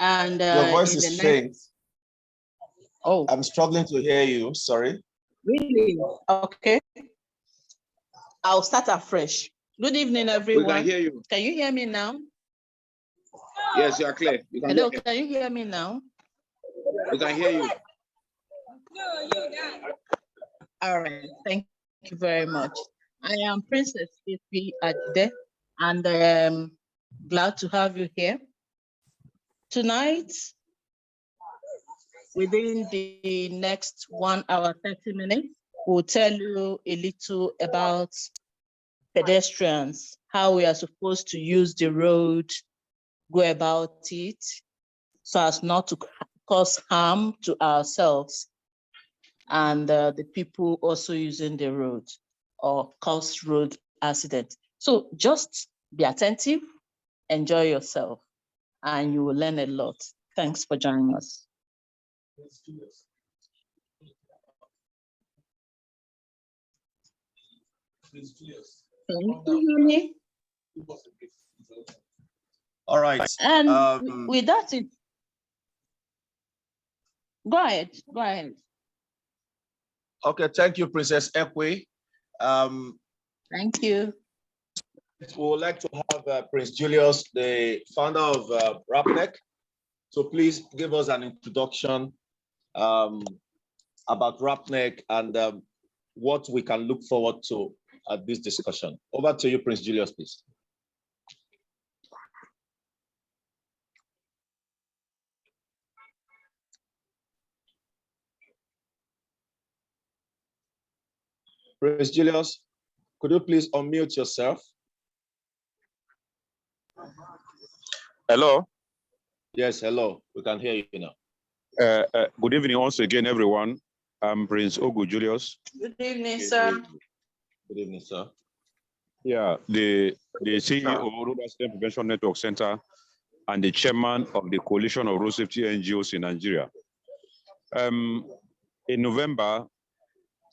And your voice in is the faint. next... Oh, I'm struggling to hear you. Sorry. really? Okay. I'll start afresh. Good evening, everyone. We can hear you. Can you hear me now? Yes, you are clear. You can Hello, can you hear me now? We can hear you. All right, thank you very much. I am Princess Ifi Ade, and I am glad to have you here. Tonight, within the next 1 hour, 30 minutes, we'll tell you a little about pedestrians, how we are supposed to use the road, go about it, so as not to cause harm to ourselves and the people also using the road or cause road accidents. So just be attentive, enjoy yourself, and you will learn a lot. Thanks for joining us. Can you hear me? All right. And with that, go ahead. Okay, thank you, Princess Ekwe. Thank you. We would like to have Prince Julius, the founder of RAPNEC. So please give us an introduction about RAPNEC and what we can look forward to at this discussion. Over to you, Prince Julius, please. Prince Julius, could you please unmute yourself? Hello. Yes, hello. We can hear you now. Good evening once again, everyone. I'm Prince Ogu Julius. Good evening, sir. Good evening, sir. Yeah, the CEO of Road Accident Prevention Network Center and the chairman of the Coalition of Road Safety NGOs in Nigeria. In November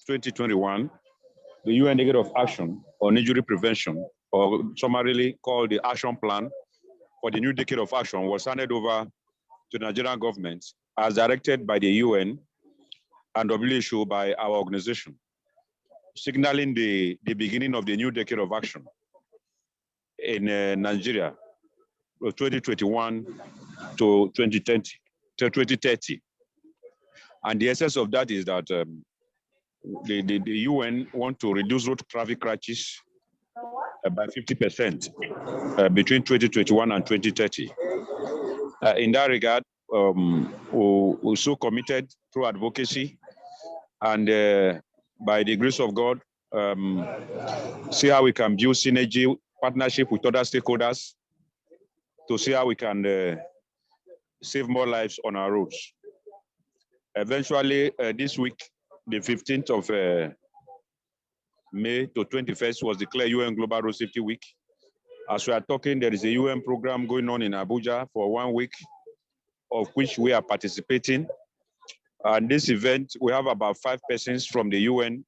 2021, the UN Decade of Action on Injury Prevention, or summarily called the Action Plan for the new Decade of Action, was handed over to the Nigerian government as directed by the UN and WHO by our organization, signaling the beginning of the new Decade of Action in Nigeria, 2021 to 2030. And the essence of that is that the UN want to reduce road traffic crashes by 50% between 2021 and 2030. In that regard, we're so committed through advocacy and by the grace of God, see how we can build synergy, partnership with other stakeholders to see how we can save more lives on our roads. Eventually, this week, the 15th of May to 21st was declared UN Global Road Safety Week. As we are talking, there is a UN program going on in Abuja for 1 week, of which we are participating. And this event, we have about 5 persons from the UN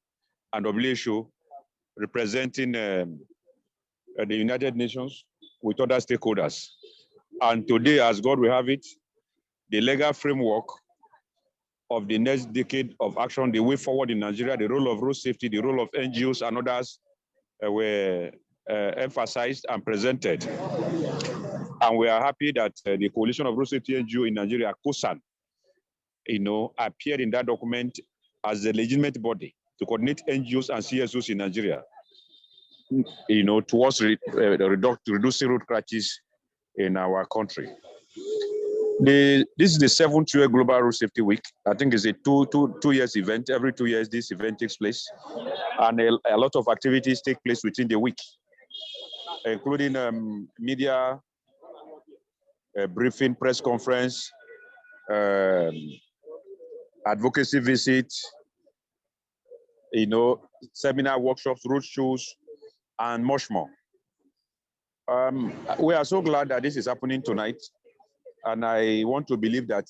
and WHO representing the United Nations with other stakeholders. And today, as God will have it, the legal framework of the next decade of action, the way forward in Nigeria, the role of road safety, the role of NGOs and others were emphasized and presented. And we are happy that the Coalition of Road Safety NGO in Nigeria, COSAN, appeared in that document as a legitimate body to coordinate NGOs and CSOs in Nigeria, towards reducing road crashes in our country. This is the 7th year Global Road Safety Week. I think it's a two years event. Every 2 years, this event takes place. And a lot of activities take place within the week, including media, briefing, press conference, advocacy visits, seminar, workshops, road shows, and much more. We are so glad that this is happening tonight. And I want to believe that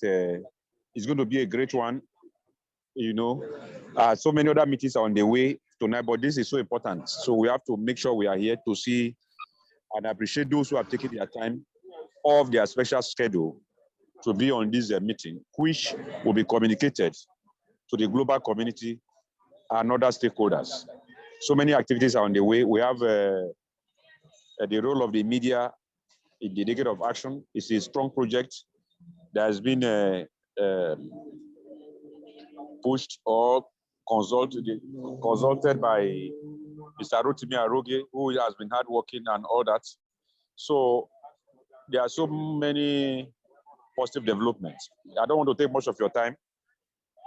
it's going to be a great one. So many other meetings are on the way tonight, but this is so important. So we have to make sure we are here to see and appreciate those who have taken their time off their special schedule to be on this meeting, which will be communicated to the global community and other stakeholders. So many activities are on the way. We have the role of the media in the decade of action. It's a strong project that has been pushed or consulted by Mr. Rotimi Aroge, who has been hardworking and all that. So there are so many positive developments. I don't want to take much of your time.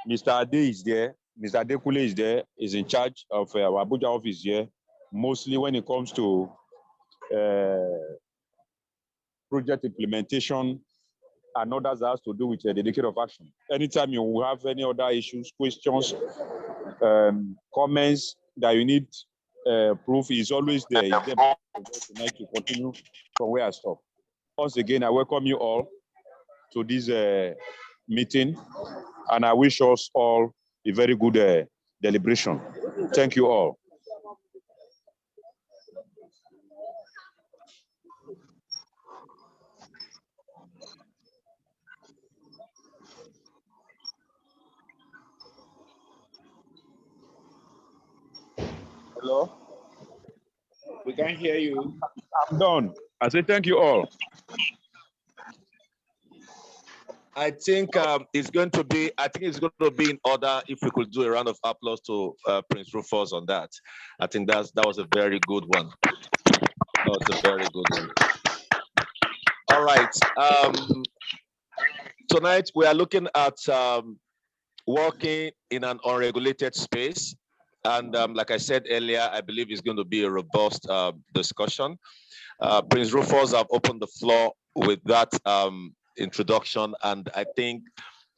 Mr. Ade is there. Mr. Adekule is there. Is in charge of our Abuja office here, mostly when it comes to project implementation and others that has to do with the decade of action. Anytime you have any other issues, questions, comments that you need proof, is always there. Is there tonight to continue from where I stopped. Once again, I welcome you all to this meeting, and I wish us all a very good deliberation. Thank you all. Hello? We can hear you. I'm done. I say thank you all. I think it's going to be in order if we could do a round of applause to Prince Rufus on that. I think that was a very good one. That was a very good one. All right. Tonight we are looking at working in an unregulated space. And like I said earlier, I believe it's going to be a robust discussion. Prince Rufus have opened the floor with that introduction, and I think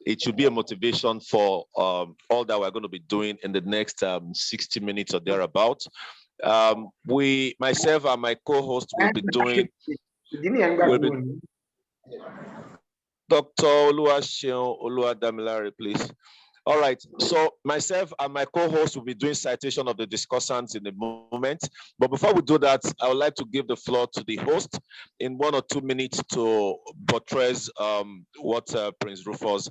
it should be a motivation for all that we're going to be doing in the next 60 minutes or thereabout. Myself and my co-host will be doing. Dr. Oluwadamilare, please. All right, so myself and my co-host will be doing citation of the discussants in a moment. But before we do that, I would like to give the floor to the host in 1 or 2 minutes to buttress what Prince Rufus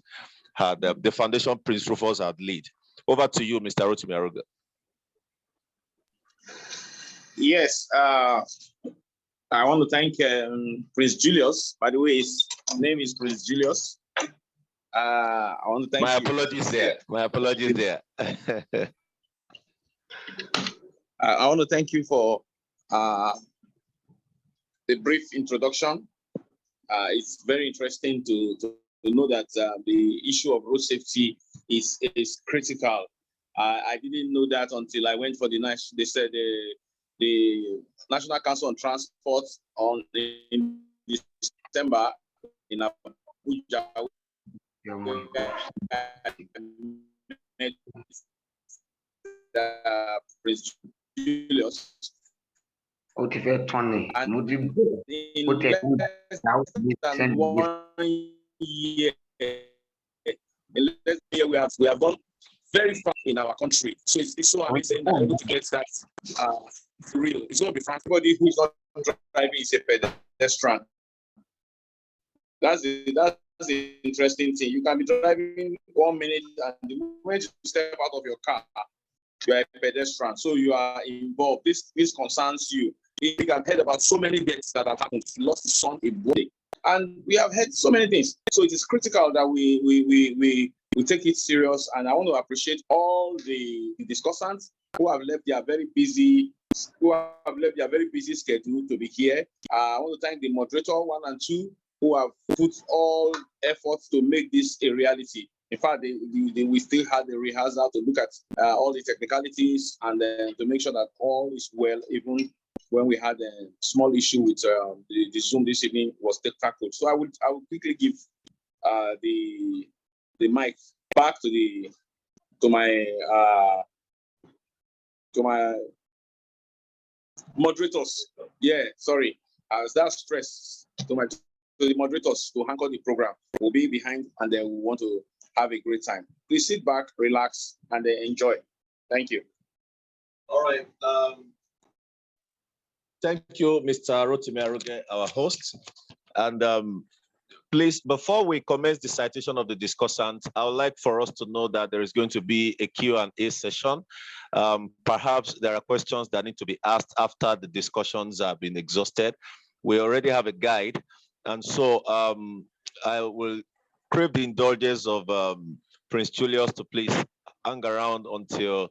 had, the foundation Prince Rufus had lead. Over to you, Mr. Rotimi Aroge. Yes, I want to thank Prince Julius. By the way, his name is Prince Julius. I want to thank My you. apologies there. My apologies there. I want to thank you for the brief introduction. It's very interesting to know that the issue of road safety is critical. I didn't know that until I went for the national. They said the National Council on Transport in December in Abuja. Prince Julius. And in less than 1 year, we have gone very far in our country. So it's so amazing that we're able to get that real. It's going to be fun. Everybody who's not driving is a pedestrian. That's the interesting thing. You can be driving 1 minute, and the moment you step out of your car, you are a pedestrian. So you are involved. This concerns you. You have heard about so many deaths that have happened. We lost a son in body, and we have heard so many things. So it is critical that we take it serious. And I want to appreciate all the discussants who have left their very busy schedule to be here. I want to thank the moderator 1 and 2 who have put all efforts to make this a reality. In fact, we still had the rehearsal to look at all the technicalities and to make sure that all is well, even when we had a small issue with the Zoom this evening was tackled. So I will quickly give the mic back to my moderators. Yeah, sorry, that's stress to the moderators to anchor the program. We'll be behind, and then we want to have a great time. Please sit back, relax, and enjoy. Thank you. All right. Thank you, Mr. Rotimi Aroge, our host. And Please, before we commence the citation of the discussant, I would like for us to know that there is going to be a Q&A session. Perhaps there are questions that need to be asked after the discussions have been exhausted. We already have a guide, and so I will crave the indulgence of Prince Julius to please hang around until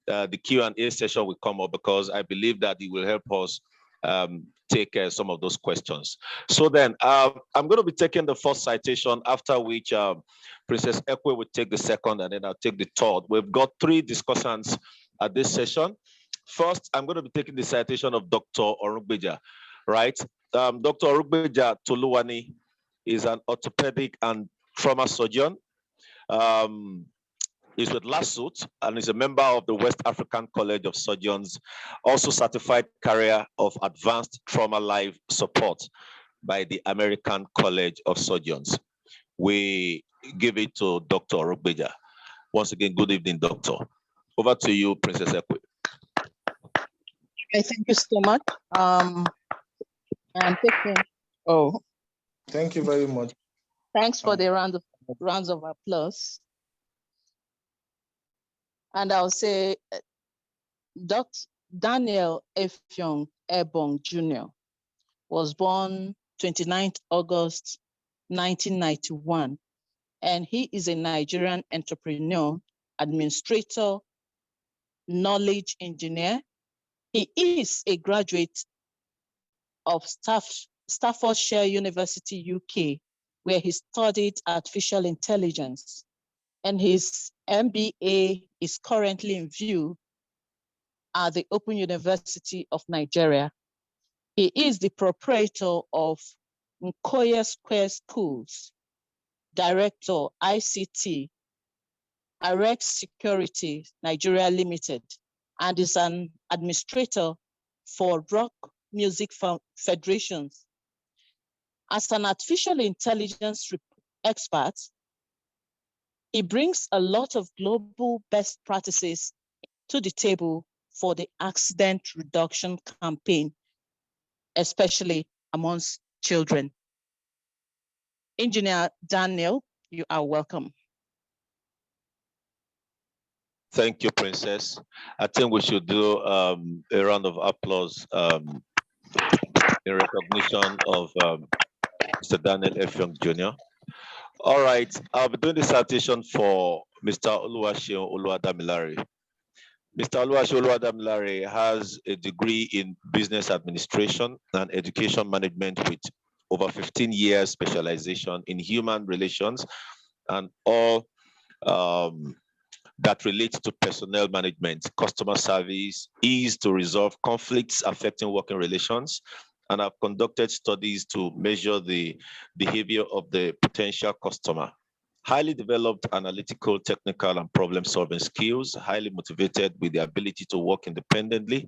the Q&A session will come up, because I believe that it will help us take some of those questions. So then I'm going to be taking the first citation, after which Princess Ekwe will take the second, and then I'll take the third. We've got 3 discussants at this session. First, I'm going to be taking the citation of Dr. Orugbeja, right? Dr. Orugbeja Toluwani is an orthopedic and trauma surgeon. He's with LASUT and is a member of the West African College of Surgeons, also certified carrier of advanced trauma life support by the American College of Surgeons. We give it to Dr. Orugbeja. Once again, good evening, doctor. Over to you, Princess Ekwe. Okay, thank you so much. And thank you very much. Thanks for the rounds of applause. And I'll say, Dr. Daniel Effiong Ebong Jr. was born 29th August 1991, and he is a Nigerian entrepreneur, administrator, knowledge engineer. He is a graduate of Staffordshire University, UK, where he studied artificial intelligence, and his MBA is currently in view at the Open University of Nigeria. He is the proprietor of Nkoye Square Schools, director ICT, Arex Security Nigeria Limited, and is an administrator for Rock Music Federations. As an artificial intelligence expert, he brings a lot of global best practices to the table for the accident reduction campaign, especially amongst children. Engineer Daniel, you are welcome. Thank you, Princess. I think we should do a round of applause in recognition of Mr. Daniel Effiong Jr. All right, I'll be doing the citation for Mr. Oluwaseun Oluwadamilare. Mr. Oluwaseun Oluwadamilare has a degree in business administration and education management with over 15 years specialization in human relations and all that relates to personnel management, customer service, ease to resolve conflicts affecting working relations, and I've conducted studies to measure the behavior of the potential customer. Highly developed analytical, technical, and problem-solving skills, highly motivated with the ability to work independently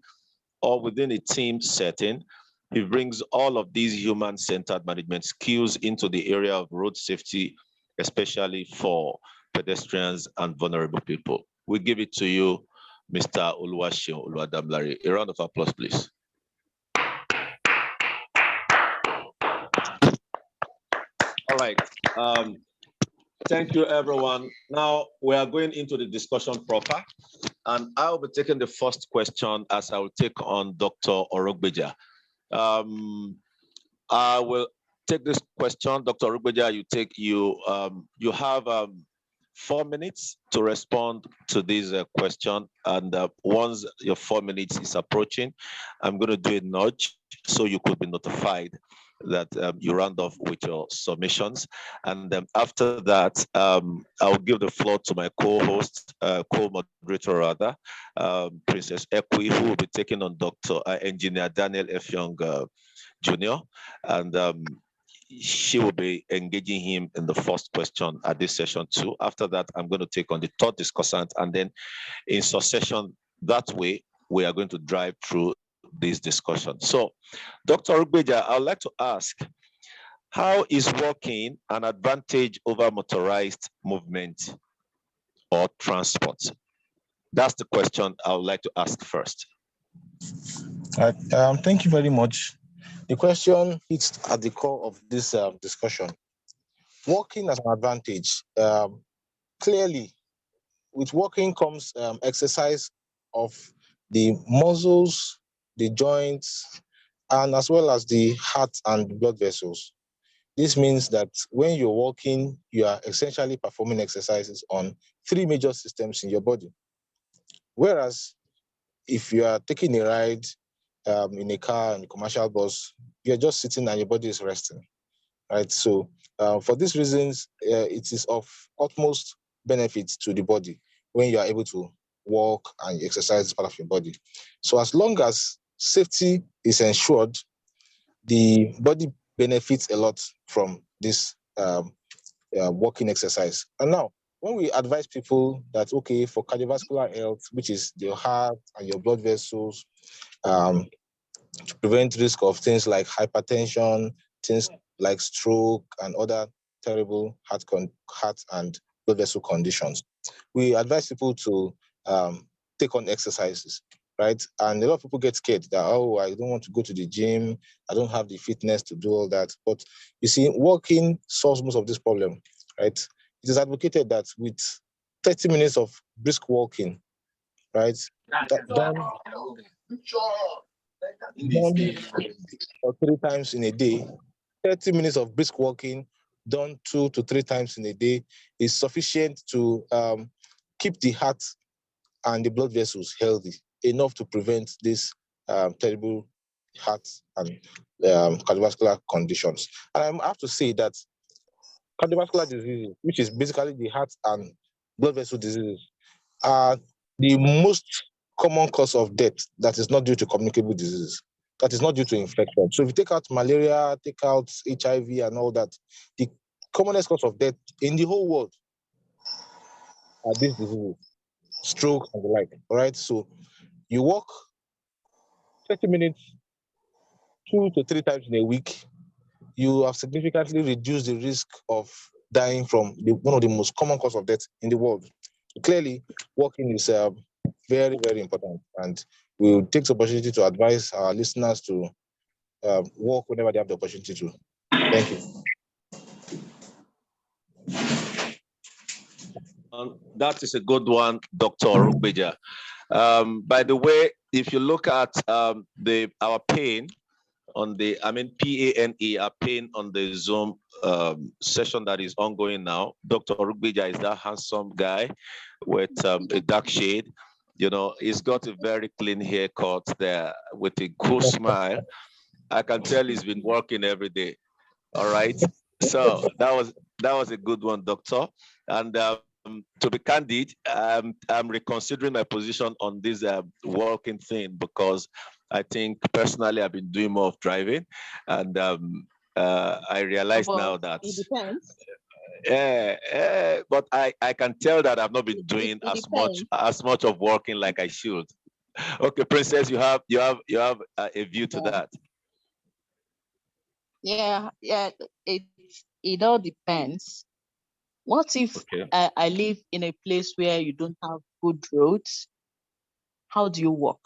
or within a team setting. He brings all of these human-centered management skills into the area of road safety, especially for pedestrians and vulnerable people. We give it to you, Mr. Oluwaseun Oluwadamilare. A round of applause, please. All right. Thank you, everyone. Now we are going into the discussion proper, and I'll be taking the first question as I will take on Dr. Orugbeja. I will take this question, Dr. Orugbeja. You have 4 minutes to respond to this question, and once your 4 minutes is approaching, I'm going to do a nudge so you could be notified that you round off with your submissions. And then after that, I'll give the floor to my co-host, co-moderator rather, Princess Ekwe, who will be taking on Dr. Engineer Daniel Effiong Jr. And she will be engaging him in the first question at this session too. After that, I'm going to take on the third discussant, and then in succession, that way, we are going to drive through this discussion. So, Dr. Orugbeja, I would like to ask, how is walking an advantage over motorized movement or transport? That's the question I would like to ask first. Thank you very much. The question hits at the core of this discussion. walking as an advantage. Clearly, with walking comes exercise of the muscles, the joints, and as well as the heart and blood vessels. This means that when you're walking, you are essentially performing exercises on three major systems in your body. Whereas if you are taking a ride in a car, in a commercial bus, you're just sitting and your body is resting, right? So for these reasons, it is of utmost benefit to the body when you are able to walk and exercise as part of your body. So as long as safety is ensured, the body benefits a lot from this walking exercise. And now, when we advise people that, okay, for cardiovascular health, which is your heart and your blood vessels, to prevent risk of things like hypertension, things like stroke, and other terrible heart and blood vessel conditions, we advise people to take on exercises, right? And a lot of people get scared that, oh, I don't want to go to the gym, I don't have the fitness to do all that. But you see, walking solves most of this problem, right? It is advocated that with 30 minutes of brisk walking, right, done or 3 times in a day, 30 minutes of brisk walking done 2 to 3 times in a day is sufficient to keep the heart and the blood vessels healthy, enough to prevent these terrible heart and cardiovascular conditions. And I have to say that cardiovascular diseases, which is basically the heart and blood vessel diseases, are the most common cause of death that is not due to communicable diseases, that is not due to infection. So if you take out malaria, take out HIV and all that, the commonest cause of death in the whole world are these diseases, stroke and the like. All right. So you walk 30 minutes, 2 to 3 times in a week, you have significantly reduced the risk of dying from one of the most common cause of death in the world. Clearly, walking is very, very important, and we'll take the opportunity to advise our listeners to walk whenever they have the opportunity to. Thank you. That is a good one, Dr. Rukbeja. By the way, if you look at our pane on the, PANE, our pane on the Zoom session that is ongoing now, Dr. Rukbeja is that handsome guy with a dark shade. You know, he's got a very clean haircut there with a cool smile. I can tell he's been working every day. All right. So that was a good one, Doctor. And to be candid, I'm reconsidering my position on this walking thing, because I think personally I've been doing more of driving, and I realize now that it depends. but I can tell that I've not been doing It as much of working like I should. Okay, Princess, you have a view to that. Yeah, it all depends. What if I live in a place where you don't have good roads? How do you walk?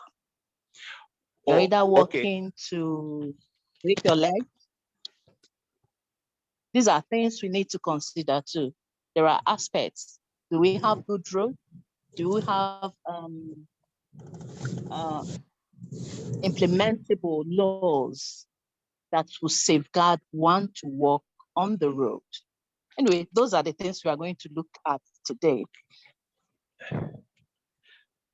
You're either walking to break your leg. These are things we need to consider too. There are aspects. Do we have good roads? Do we have implementable laws that will safeguard one to walk on the road? Anyway, those are the things we are going to look at today.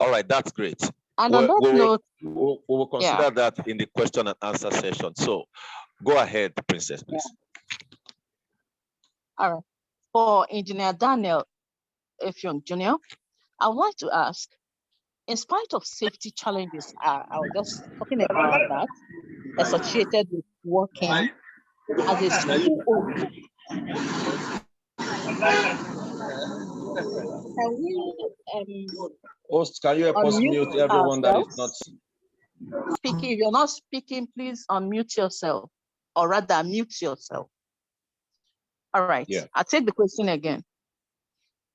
All right, that's great. And on that note, we will consider that in the question and answer session. So go ahead, Princess, please. All right. For Engineer Daniel Effiong Jr., I would like to ask, in spite of safety challenges, I was just talking about that, associated with working as a school owner, can we Host, can you help us mute everyone that is not speaking? If you're not speaking, please unmute yourself, or rather mute yourself. All right, I'll take the question again.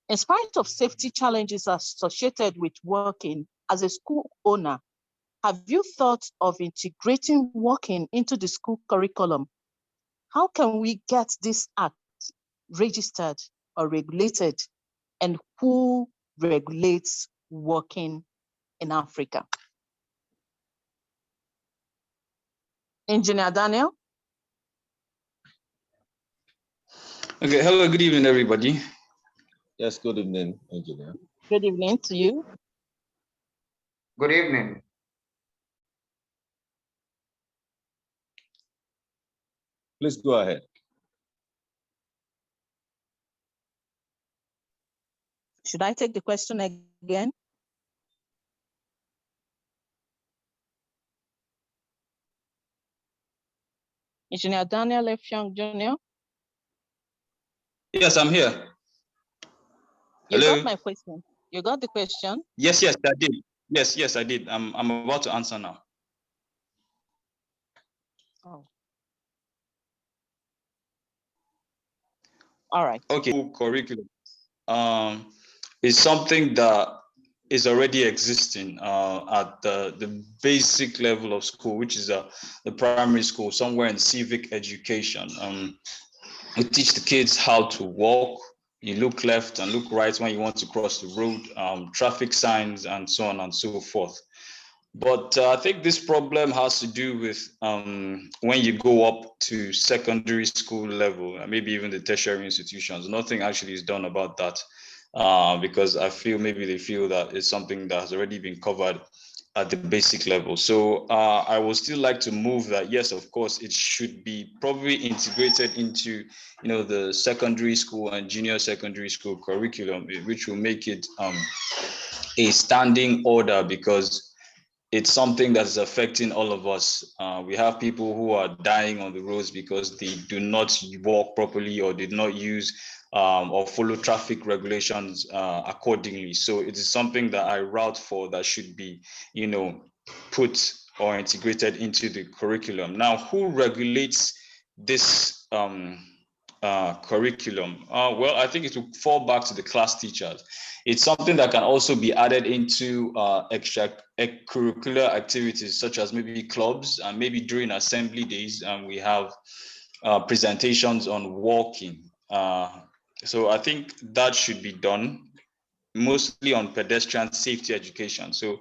In spite of safety challenges associated with working as a school owner, have you thought of integrating working into the school curriculum? How can we get this act registered or regulated, and who regulates walking in Africa? Engineer Daniel? Okay, hello, good evening, everybody. Yes, good evening, engineer. Good evening to you. Good evening. Please go ahead. Should I take the question again? Engineer Daniel F. Young Jr. Yes, I'm here. You Hello? got my question. You got the question? Yes, I did. Yes, I did. I'm about to answer now. Oh. All right. Okay, curriculum is something that is already existing at the basic level of school, which is the primary school, somewhere in civic education. We teach the kids how to walk. You look left and look right when you want to cross the road, traffic signs, and so on and so forth. But I think this problem has to do with when you go up to secondary school level, maybe even the tertiary institutions. Nothing actually is done about that because I feel maybe they feel that it's something that has already been covered at the basic level. So I would still like to move that. Yes, of course, it should be probably integrated into, the secondary school and junior secondary school curriculum, which will make it a standing order because it's something that is affecting all of us. We have people who are dying on the roads because they do not walk properly or did not use or follow traffic regulations accordingly. So it is something that I route for that should be, put or integrated into the curriculum. Now, who regulates this curriculum? Well, I think it will fall back to the class teachers. It's something that can also be added into extracurricular activities, such as maybe clubs, and maybe during assembly days, we have presentations on walking. So I think that should be done mostly on pedestrian safety education. So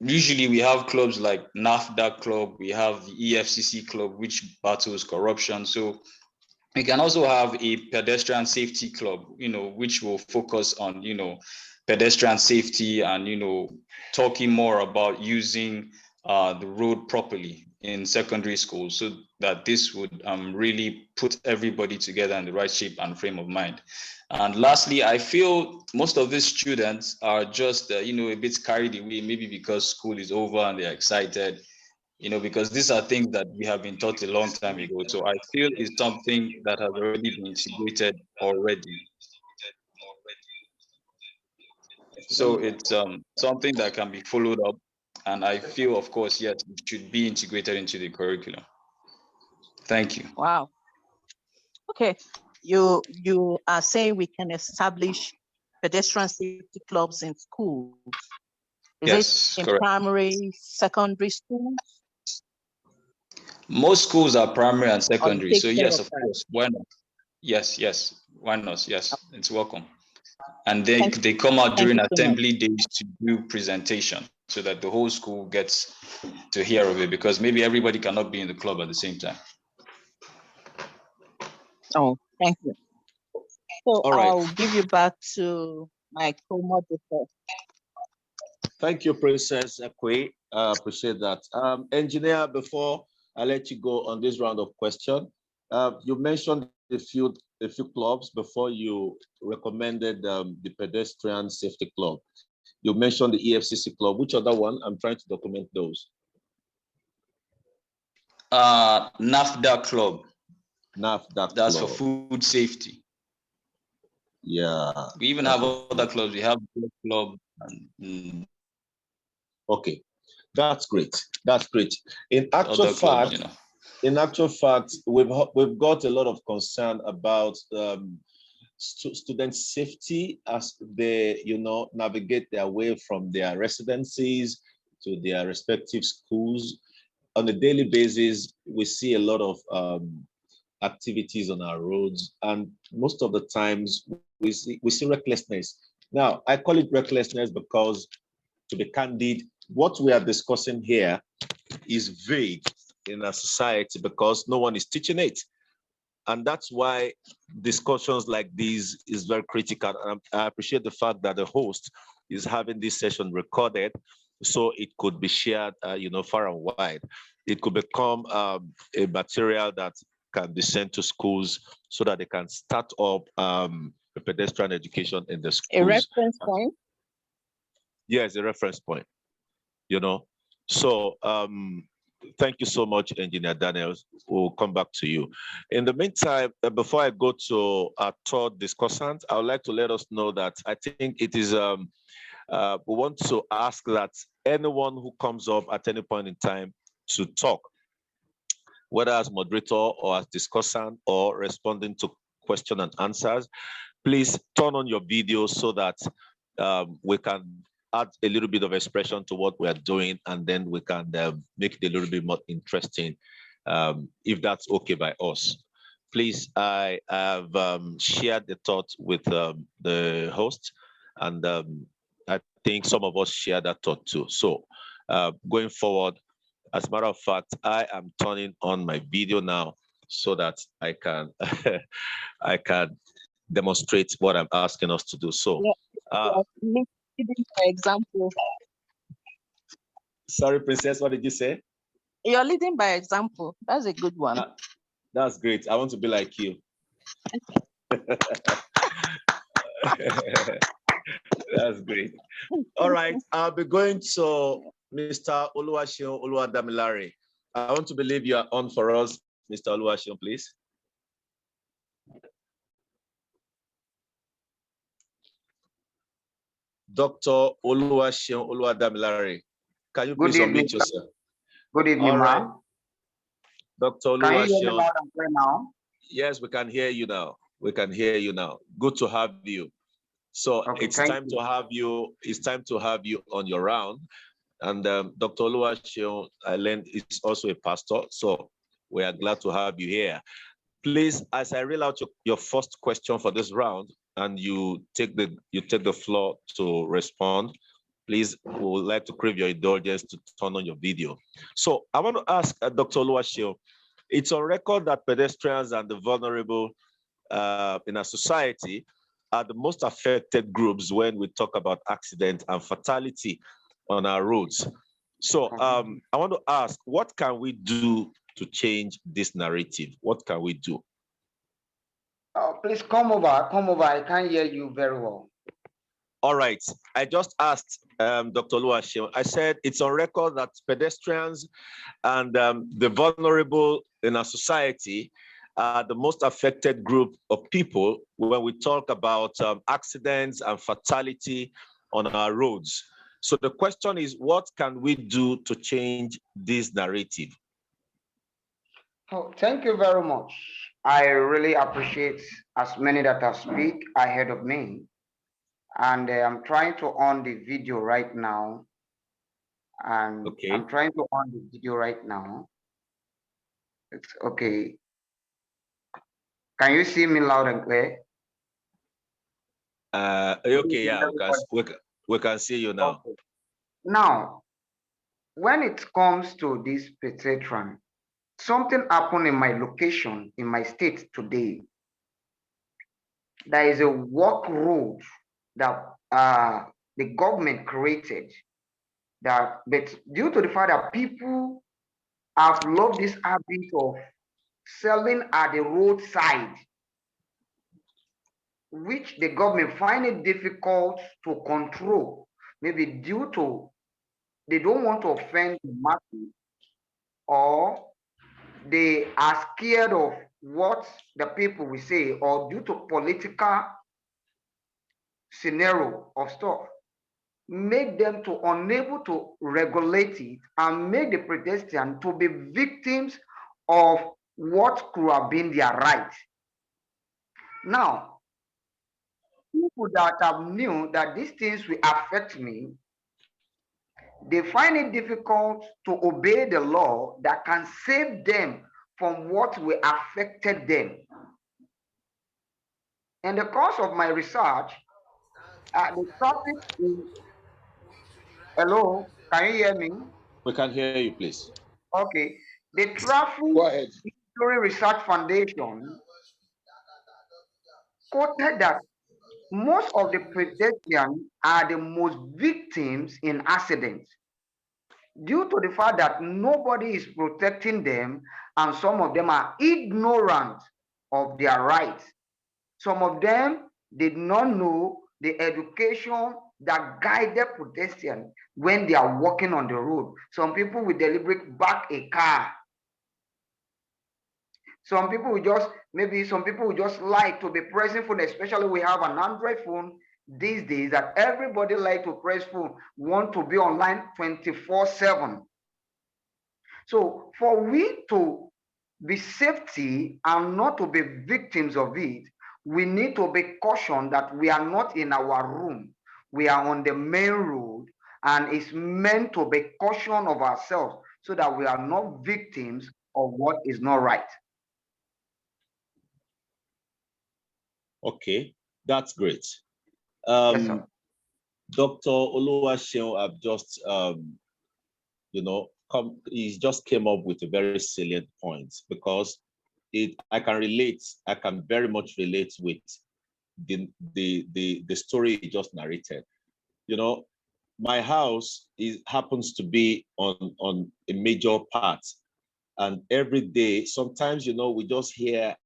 usually we have clubs like NAFDA club, we have the EFCC club, which battles corruption. So we can also have a pedestrian safety club, which will focus on, pedestrian safety and, talking more about using the road properly in secondary schools, so that this would really put everybody together in the right shape and frame of mind. And lastly, I feel most of these students are just, a bit carried away, maybe because school is over and they're excited, because these are things that we have been taught a long time ago. So I feel it's something that has already been integrated already. So it's something that can be followed up. And I feel, of course, yes, it should be integrated into the curriculum. Thank you. Wow. Okay. You are saying we can establish pedestrian safety clubs in schools. Yes, it in correct. primary, secondary schools? Most schools are primary and secondary. So yes, of that? course. Why not? Yes. Why not? Yes, it's welcome. And they come out during assembly days to do presentation so that the whole school gets to hear of it, because maybe everybody cannot be in the club at the same time. Oh, thank you. So All right. I'll give you back to my co-moderator. Thank you, Princess Ekwe. Appreciate that. Engineer, before I let you go on this round of question, you mentioned a few clubs before you recommended the Pedestrian Safety Club. You mentioned the EFCC Club. Which other one? I'm trying to document those. NAFDA Club. NAFDA That's Club. for food safety. Yeah. We even have other clubs. We have club. Okay, that's great. That's great. In actual fact, we've got a lot of concern about student safety as they, navigate their way from their residencies to their respective schools. On a daily basis, we see a lot of activities on our roads, and most of the times we see recklessness. Now, I call it recklessness because, to be candid, what we are discussing here is vague in our society because no one is teaching it. And that's why discussions like these is very critical. And I appreciate the fact that the host is having this session recorded so it could be shared, far and wide. It could become a material that can be sent to schools so that they can start up a pedestrian education in the schools. A reference point? Yes, a reference point, So thank you so much, Engineer Daniels. We'll come back to you. In the meantime, before I go to our third discussant, I would like to let us know that I think it is, we want to ask that anyone who comes up at any point in time to talk, whether as moderator or as discussant or responding to question and answers, please turn on your video so that we can add a little bit of expression to what we are doing, and then we can make it a little bit more interesting, if that's okay by us. Please, I have shared the thought with the host, and I think some of us share that thought too. So going forward, as a matter of fact, I am turning on my video now so that I can I can demonstrate what I'm asking us to do. So, Leading by example. Sorry, Princess, what did you say? You're leading by example. That's a good one. That's great. I want to be like you. That's great. All right, I'll be going to Mr. Oluwaseun Oluwadamilare. I want to believe you are on for us, Mr. Oluwaseun, please. Dr. Oluwaseun Oluwadamilare, can you please unmute yourself? Good evening, all right. ma'am. Dr. Oluwaseun. Can you hear me loud and clear now? Yes, we can hear you now. We can hear you now. Good to have you. So Okay, it's time to have you. It's time to have you on your round. And Dr. Oluwaseun, I learned, is also a pastor. So we are glad to have you here. Please, as I read out your first question for this round, and you take the floor to respond, please, we would like to crave your indulgence to turn on your video. So I want to ask Dr. Oluwaseun, it's on record that pedestrians and the vulnerable in our society are the most affected groups when we talk about accident and fatality on our roads. So I want to ask, what can we do to change this narrative? What can we do? Oh, please come over. I can't hear you very well. All right. I just asked Dr. Oluwaseun. I said it's on record that pedestrians and the vulnerable in our society are the most affected group of people when we talk about accidents and fatality on our roads. So the question is, what can we do to change this narrative? Oh, thank you very much. I really appreciate as many that have speak ahead of me. And I'm trying to on the video right now. And okay. I'm trying to on the video right now. It's okay. Can you see me loud and clear? Okay, yeah, we can see you now. Okay. Now, when it comes to this pedestrian, something happened in my location, in my state today. There is a walk road that the government created, but due to the fact that people have loved this habit of selling at the roadside, which the government find it difficult to control, maybe due to they don't want to offend the masses, or they are scared of what the people will say, or due to political scenario of stuff, make them to unable to regulate it and make the pedestrian to be victims of what could have been their right. Now, people that have knew that these things will affect me, they find it difficult to obey the law that can save them from what we affected them. In the course of my research, the traffic is, hello, can you hear me? We can hear you, please. Okay. The Traffic Go ahead. History Research Foundation quoted that most of the pedestrians are the most victims in accidents due to the fact that nobody is protecting them and some of them are ignorant of their rights. Some of them did not know the education that guided pedestrians when they are walking on the road. Some people will deliberately back a car. Some people will just, maybe some people will just like to be pressing phone, especially we have an Android phone these days that everybody like to press phone, want to be online 24/7. So for we to be safety and not to be victims of it, we need to be cautioned that we are not in our room. We are on the main road, and it's meant to be caution of ourselves so that we are not victims of what is not right. Okay, that's great. Yes, sir. Dr. Oluwaseun have just, he just came up with a very salient point because I can very much relate with the story he just narrated. You know, my house happens to be on a major part, and every day, sometimes, we just hear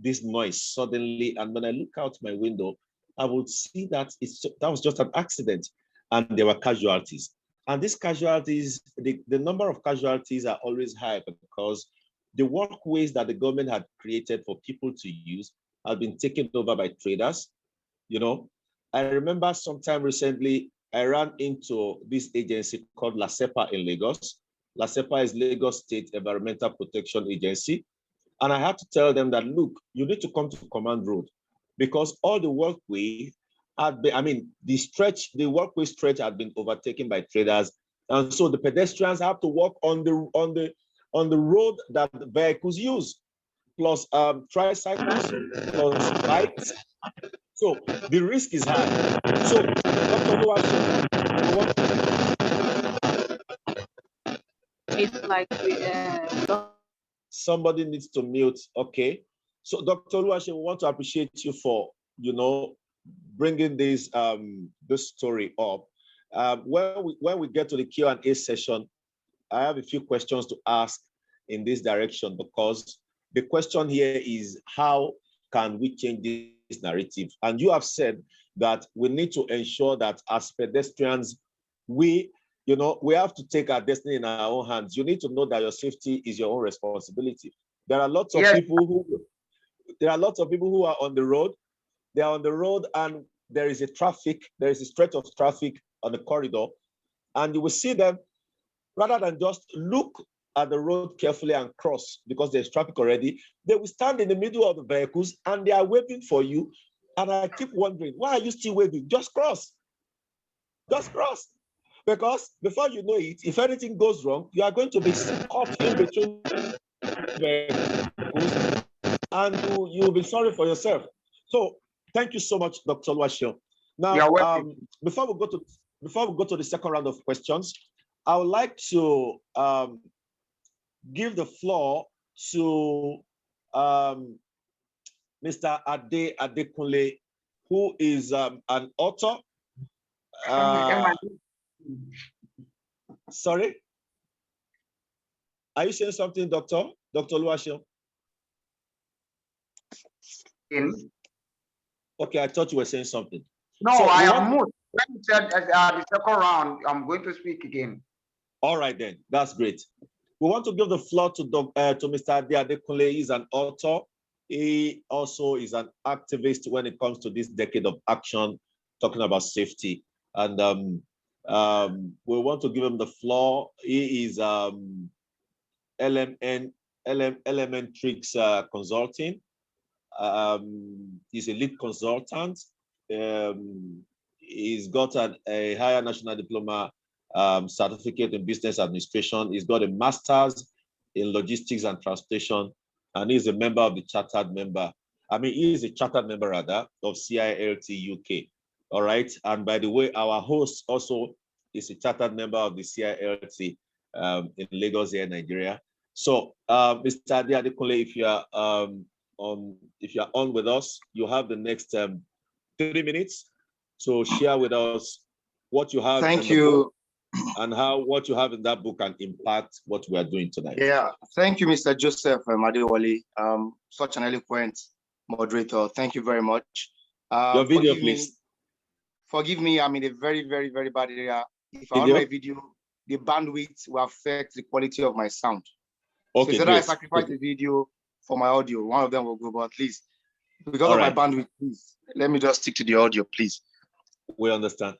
this noise suddenly, and when I look out my window, I would see that that was just an accident, and there were casualties. And these casualties, the number of casualties are always high because the walkways that the government had created for people to use have been taken over by traders. I remember sometime recently, I ran into this agency called LASEPA in Lagos. LASEPA is Lagos State Environmental Protection Agency. And I had to tell them that, look, you need to come to Command Road because all the walkway the walkway stretch had been overtaken by traders. And so the pedestrians have to walk on the road that the vehicles use, plus tricycles, plus bikes. So the risk is high. So, It's like somebody needs to mute. Okay. So, Dr. Oluwaseun, we want to appreciate you for, bringing this story up. When we get to the Q&A session, I have a few questions to ask in this direction because the question here is, how can we change this narrative? And you have said that we need to ensure that as pedestrians, we have to take our destiny in our own hands. You need to know that your safety is your own responsibility. There are lots of people who are on the road. They are on the road and there is a stretch of traffic on the corridor, and you will see them, rather than just look at the road carefully and cross because there's traffic already, they will stand in the middle of the vehicles and they are waving for you. And I keep wondering, why are you still waving? Just cross. Just cross. Because before you know it, if anything goes wrong, you are going to be caught in between vehicles and you'll be sorry for yourself. So thank you so much, Dr. Oluwaseun. Now, before we go to the second round of questions, I would like to give the floor to Mr. Adekunle, who is an author. Sorry? Are you saying something, Dr. Oluwaseun? Okay, I thought you were saying something. No, so I am moved. When you said the second round, I'm going to speak again. All right, then. That's great. We want to give the floor to Mr. Adekunle. He's an author. He also is an activist when it comes to this decade of action, talking about safety. And we want to give him the floor. He is Elementrix Consulting. He's a lead consultant. He's got a higher national diploma certificate in business administration. He's got a master's in logistics and transportation, and he's a member of the chartered member. I mean, he is a chartered member rather of CILT UK. All right. And by the way, our host also is a chartered member of the CILT in Lagos, here in Nigeria. So, Mr. Adi Adekunle, if you are on with us, you have the next 3 minutes to share with us what you have. Thank you. And how what you have in that book can impact what we are doing tonight. Yeah, thank you, Mr. Joseph Madewale. Such an eloquent moderator. Thank you very much. Your video, please. Forgive me, I'm in a very, very, very bad area. If I on my video, the bandwidth will affect the quality of my sound. Okay, so I sacrifice the video for my audio. One of them will go, but at least because of my bandwidth, please let me just stick to the audio, please. We understand.